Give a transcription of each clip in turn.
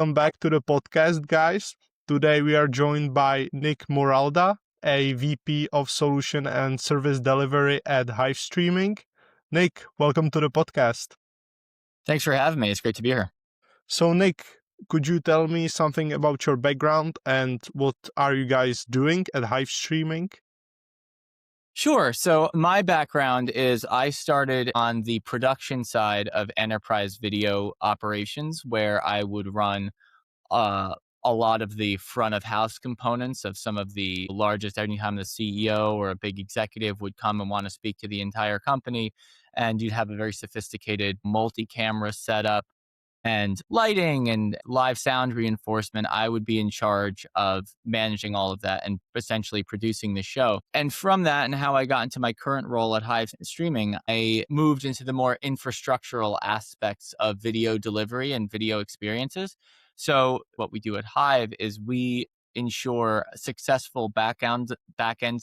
Welcome back to the podcast, guys. Today we are joined by Nick Morolda, a VP of Solution and Service Delivery at Hive Streaming. Nick, welcome to the podcast. Thanks for having me. It's great to be here. So, Nick, could you tell me something about your background and what are you guys doing at Hive Streaming? Sure. So my background is I started on the production side of enterprise video operations, where I would run a lot of the front of house components of some of the largest. Anytime the CEO or a big executive would come and want to speak to the entire company, and you'd have a very sophisticated multi-camera setup and lighting and live sound reinforcement, I would be in charge of managing all of that and essentially producing the show. And from that and how I got into my current role at Hive Streaming, I moved into the more infrastructural aspects of video delivery and video experiences. So what we do at Hive is we ensure successful backend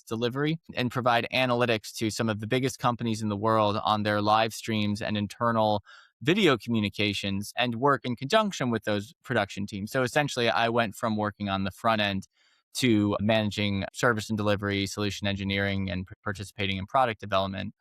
delivery and provide analytics to some of the biggest companies in the world on their live streams and internal video communications, and work in conjunction with those production teams. So essentially, I went from working on the front end to managing service and delivery, solution engineering, and participating in product development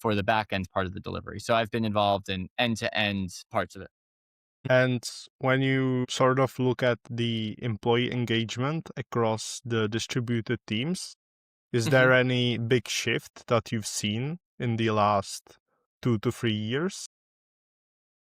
for the back end part of the delivery. So I've been involved in end-to-end parts of it. And when you sort of look at the employee engagement across the distributed teams, is there any big shift that you've seen in the last 2 to 3 years?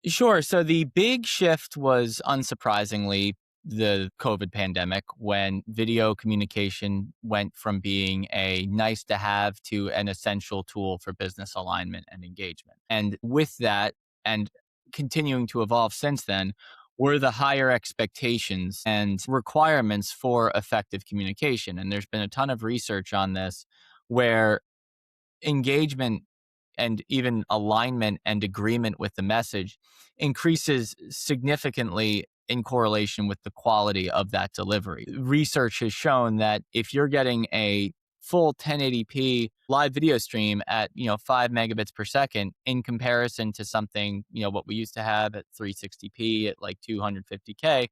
Sure. So the big shift was, unsurprisingly, the COVID pandemic, when video communication went from being a nice to have to an essential tool for business alignment and engagement. And with that, and continuing to evolve since then, were the higher expectations and requirements for effective communication. And there's been a ton of research on this, where engagement and even alignment and agreement with the message increases significantly in correlation with the quality of that delivery. Research has shown that if you're getting a full 1080p live video stream at 5 megabits per second, in comparison to something what we used to have at 360p at like 250k,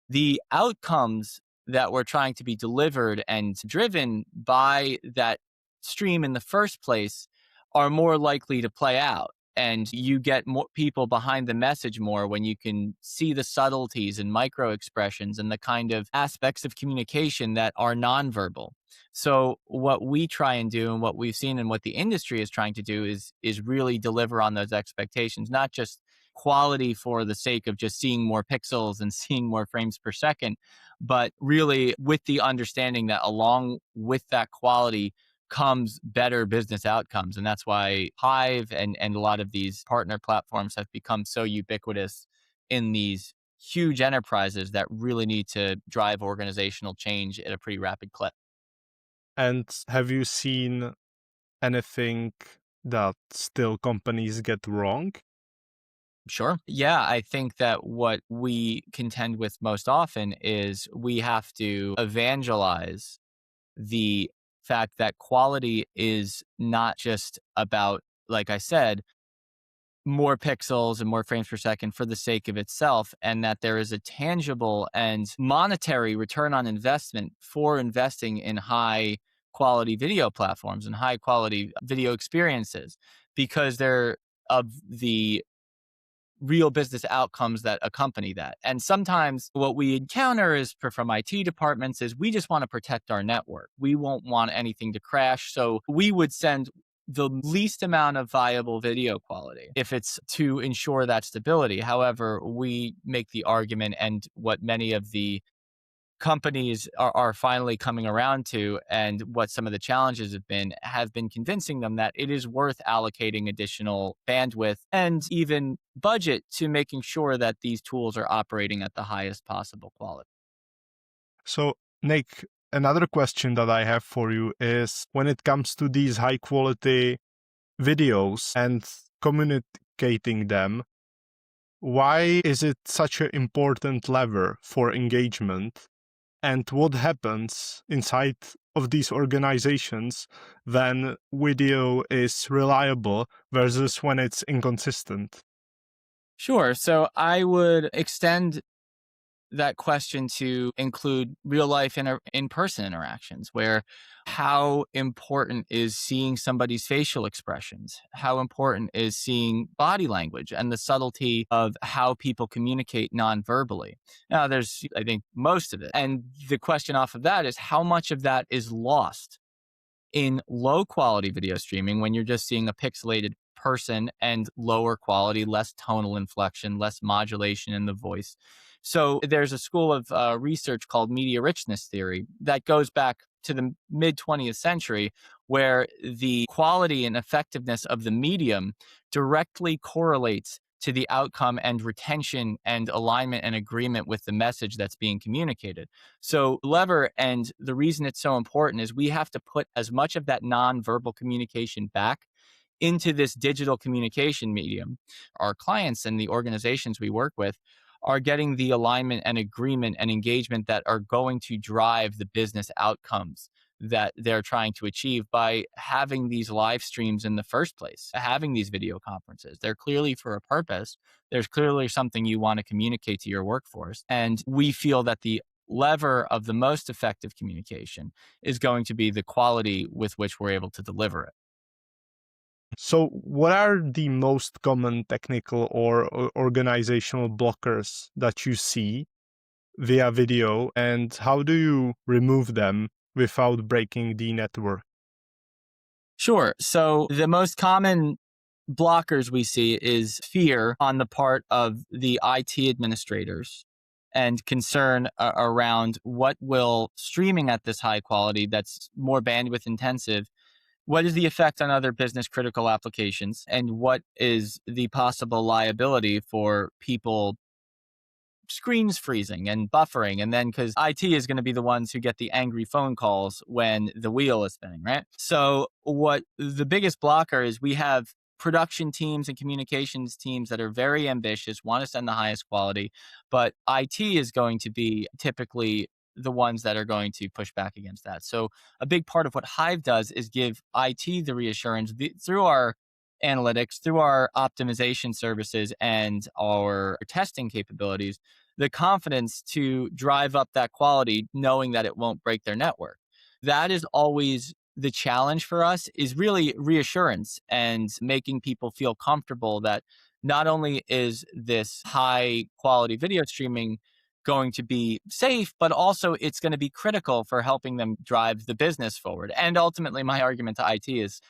the outcomes that were trying to be delivered and driven by that stream in the first place are more likely to play out. And you get more people behind the message more when you can see the subtleties and micro expressions and the kind of aspects of communication that are nonverbal. So what we try and do, and what we've seen and what the industry is trying to do, is really deliver on those expectations, not just quality for the sake of just seeing more pixels and seeing more frames per second, but really with the understanding that along with that quality comes better business outcomes. And that's why Hive and a lot of these partner platforms have become so ubiquitous in these huge enterprises that really need to drive organizational change at a pretty rapid clip. And have you seen anything that still companies get wrong? Sure. Yeah, I think that what we contend with most often is we have to evangelize the fact that quality is not just about, like I said, more pixels and more frames per second for the sake of itself, and that there is a tangible and monetary return on investment for investing in high quality video platforms and high quality video experiences, because they're of the real business outcomes that accompany that. And sometimes what we encounter is from IT departments is we just want to protect our network. We won't want anything to crash. So we would send the least amount of viable video quality if it's to ensure that stability. However, we make the argument, and what many of the companies are finally coming around to, and what some of the challenges have been convincing them that it is worth allocating additional bandwidth and even budget to making sure that these tools are operating at the highest possible quality. So, Nick, another question that I have for you is, when it comes to these high quality videos and communicating them, why is it such an important lever for engagement? And what happens inside of these organizations when video is reliable versus when it's inconsistent? Sure. So I would extend that question to include real life in-person interactions where how important is seeing somebody's facial expressions? How important is seeing body language and the subtlety of how people communicate non-verbally? Now, there's, I think, most of it. And the question off of that is how much of that is lost in low quality video streaming when you're just seeing a pixelated person and lower quality, less tonal inflection, less modulation in the voice. So there's a school of research called media richness theory that goes back to the mid 20th century, where the quality and effectiveness of the medium directly correlates to the outcome and retention and alignment and agreement with the message that's being communicated. So lever, and the reason it's so important is we have to put as much of that nonverbal communication back into this digital communication medium. Our clients and the organizations we work with are getting the alignment and agreement and engagement that are going to drive the business outcomes that they're trying to achieve by having these live streams in the first place, having these video conferences. They're clearly for a purpose. There's clearly something you want to communicate to your workforce. And we feel that the lever of the most effective communication is going to be the quality with which we're able to deliver it. So, what are the most common technical or organizational blockers that you see via video, and how do you remove them without breaking the network? Sure. So, the most common blockers we see is fear on the part of the IT administrators and concern around what will streaming at this high quality that's more bandwidth intensive, what is the effect on other business critical applications, and what is the possible liability for people screens freezing and buffering, and then because IT is going to be the ones who get the angry phone calls when the wheel is spinning, right? So what the biggest blocker is, we have production teams and communications teams that are very ambitious, want to send the highest quality, but IT is going to be typically the ones that are going to push back against that. So a big part of what Hive does is give IT the reassurance through our analytics, through our optimization services and our testing capabilities, the confidence to drive up that quality, knowing that it won't break their network. That is always the challenge for us, is really reassurance and making people feel comfortable that not only is this high quality video streaming going to be safe, but also it's going to be critical for helping them drive the business forward. And ultimately, my argument to IT is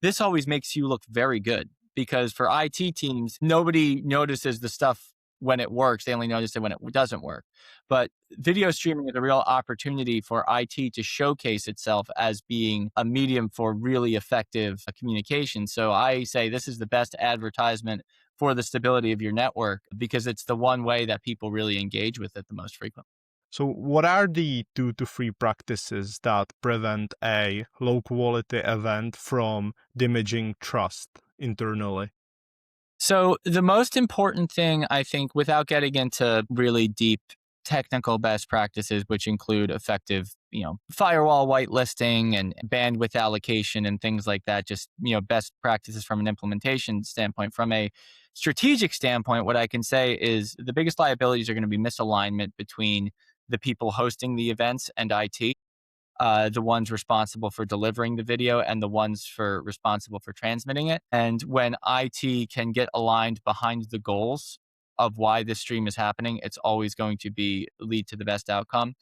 this always makes you look very good, because for IT teams, nobody notices the stuff when it works. They only notice it when it doesn't work. But video streaming is a real opportunity for IT to showcase itself as being a medium for really effective communication. So I say this is the best advertisement for the stability of your network, because it's the one way that people really engage with it the most frequently. So, what are the 2 to 3 practices that prevent a low quality event from damaging trust internally? So the most important thing, I think, without getting into really deep technical best practices, which include effective, firewall whitelisting and bandwidth allocation and things like that, just, best practices from an implementation standpoint. From a strategic standpoint, what I can say is the biggest liabilities are going to be misalignment between the people hosting the events and IT, the ones responsible for delivering the video and the ones responsible for transmitting it. And when IT can get aligned behind the goals of why this stream is happening, it's always going to lead to the best outcome.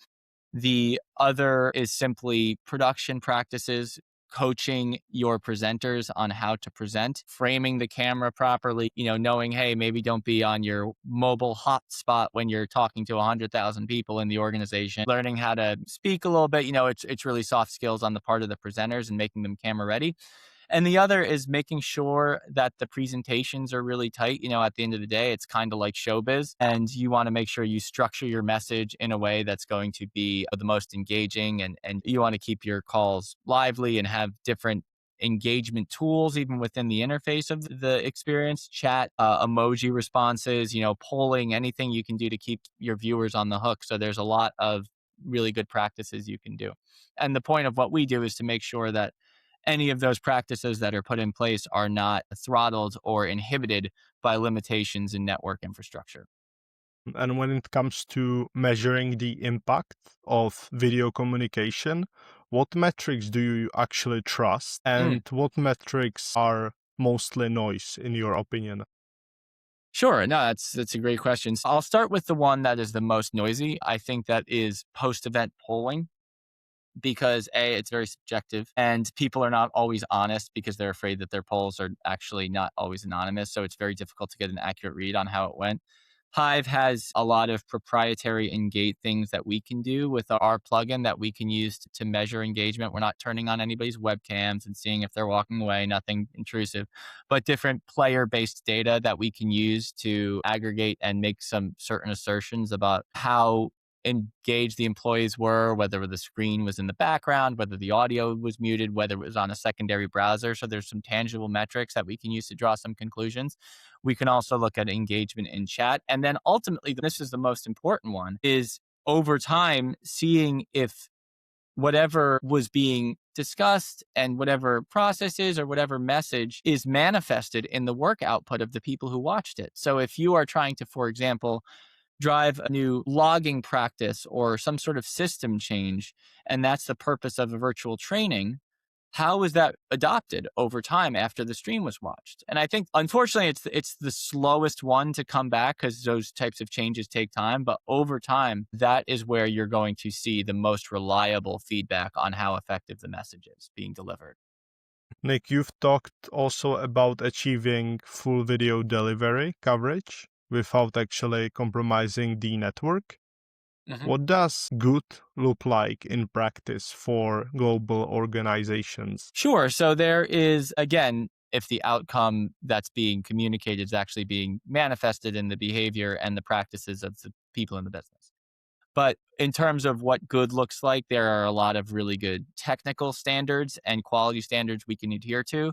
The other is simply production practices, coaching your presenters on how to present, framing the camera properly, knowing, hey, maybe don't be on your mobile hotspot when you're talking to 100,000 people in the organization, learning how to speak a little bit, it's really soft skills on the part of the presenters and making them camera ready. And the other is making sure that the presentations are really tight. At the end of the day, it's kind of like showbiz, and you want to make sure you structure your message in a way that's going to be the most engaging, and you want to keep your calls lively and have different engagement tools even within the interface of the experience, chat, emoji responses, polling, anything you can do to keep your viewers on the hook. So there's a lot of really good practices you can do. And the point of what we do is to make sure that any of those practices that are put in place are not throttled or inhibited by limitations in network infrastructure. And when it comes to measuring the impact of video communication, what metrics do you actually trust, and what metrics are mostly noise, in your opinion? Sure. No, that's a great question. So I'll start with the one that is the most noisy. I think that is post-event polling because A, it's very subjective and people are not always honest because they're afraid that their polls are actually not always anonymous. So it's very difficult to get an accurate read on how it went. Hive has a lot of proprietary engage things that we can do with our plugin that we can use to measure engagement. We're not turning on anybody's webcams and seeing if they're walking away, nothing intrusive, but different player based data that we can use to aggregate and make some certain assertions about how engaged the employees were, whether the screen was in the background, whether the audio was muted, whether it was on a secondary browser. So there's some tangible metrics that we can use to draw some conclusions. We can also look at engagement in chat. And then ultimately, this is the most important one, is over time, seeing if whatever was being discussed and whatever processes or whatever message is manifested in the work output of the people who watched it. So if you are trying to, for example, drive a new logging practice or some sort of system change, and that's the purpose of a virtual training, how is that adopted over time after the stream was watched? And I think, unfortunately, it's the slowest one to come back because those types of changes take time. But over time, that is where you're going to see the most reliable feedback on how effective the message is being delivered. Nick, you've talked also about achieving full video delivery coverage without actually compromising the network. What does good look like in practice for global organizations? Sure. So there is, again, if the outcome that's being communicated is actually being manifested in the behavior and the practices of the people in the business. But in terms of what good looks like, there are a lot of really good technical standards and quality standards we can adhere to.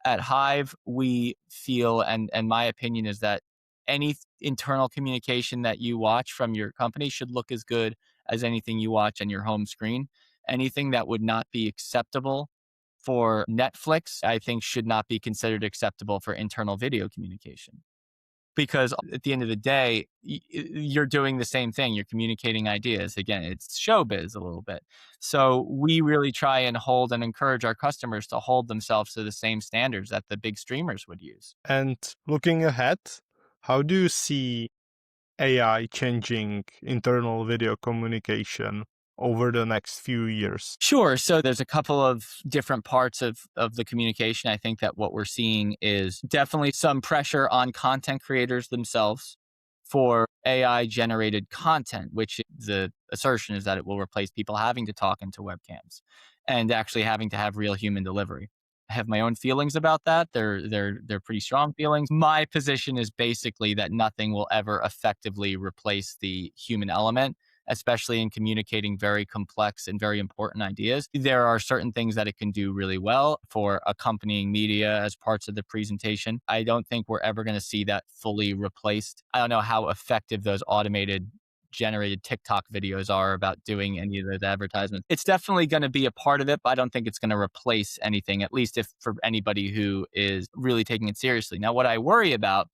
At Hive, we feel, and my opinion is that any internal communication that you watch from your company should look as good as anything you watch on your home screen. Anything that would not be acceptable for Netflix, I think should not be considered acceptable for internal video communication. Because at the end of the day, you're doing the same thing. You're communicating ideas. Again, it's showbiz a little bit. So we really try and hold and encourage our customers to hold themselves to the same standards that the big streamers would use. And looking ahead, how do you see AI changing internal video communication over the next few years? Sure. So there's a couple of different parts of the communication. I think that what we're seeing is definitely some pressure on content creators themselves for AI generated content, which the assertion is that it will replace people having to talk into webcams and actually having to have real human delivery. I have my own feelings about that. They're pretty strong feelings. My position is basically that nothing will ever effectively replace the human element, especially in communicating very complex and very important ideas. There are certain things that it can do really well for accompanying media as parts of the presentation. I don't think we're ever going to see that fully replaced. I don't know how effective those automated generated TikTok videos are about doing any of those advertisements. It's definitely going to be a part of it, but I don't think it's going to replace anything, at least if for anybody who is really taking it seriously. Now, what I worry about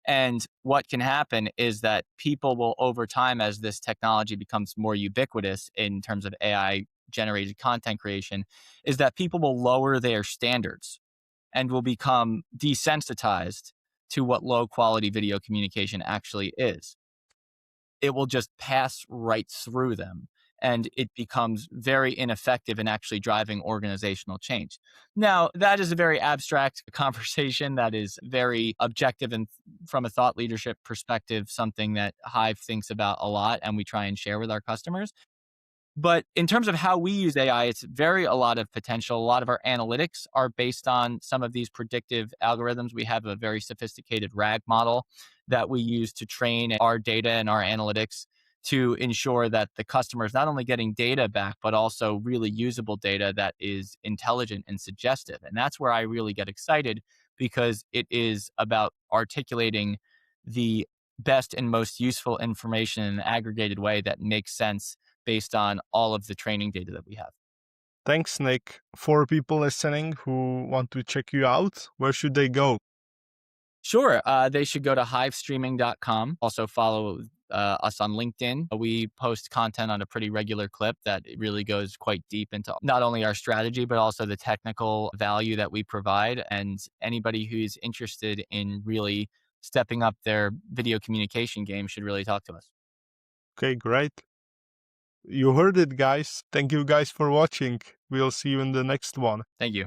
and what can happen is that people will, over time, as this technology becomes more ubiquitous in terms of AI generated content creation, is that people will lower their standards and will become desensitized to what low quality video communication actually is. It will just pass right through them. And it becomes very ineffective in actually driving organizational change. Now, that is a very abstract conversation that is very objective and from a thought leadership perspective, something that Hive thinks about a lot and we try and share with our customers. But in terms of how we use AI, it's a lot of potential. A lot of our analytics are based on some of these predictive algorithms. We have a very sophisticated RAG model that we use to train our data and our analytics to ensure that the customer is not only getting data back, but also really usable data that is intelligent and suggestive. And that's where I really get excited because it is about articulating the best and most useful information in an aggregated way that makes sense based on all of the training data that we have. Thanks, Nick. For people listening who want to check you out, where should they go? Sure. They should go to hivestreaming.com. Also follow us on LinkedIn. We post content on a pretty regular clip that really goes quite deep into not only our strategy, but also the technical value that we provide. And anybody who's interested in really stepping up their video communication game should really talk to us. Okay, great. You heard it, guys. Thank you guys for watching. We'll see you in the next one. Thank you.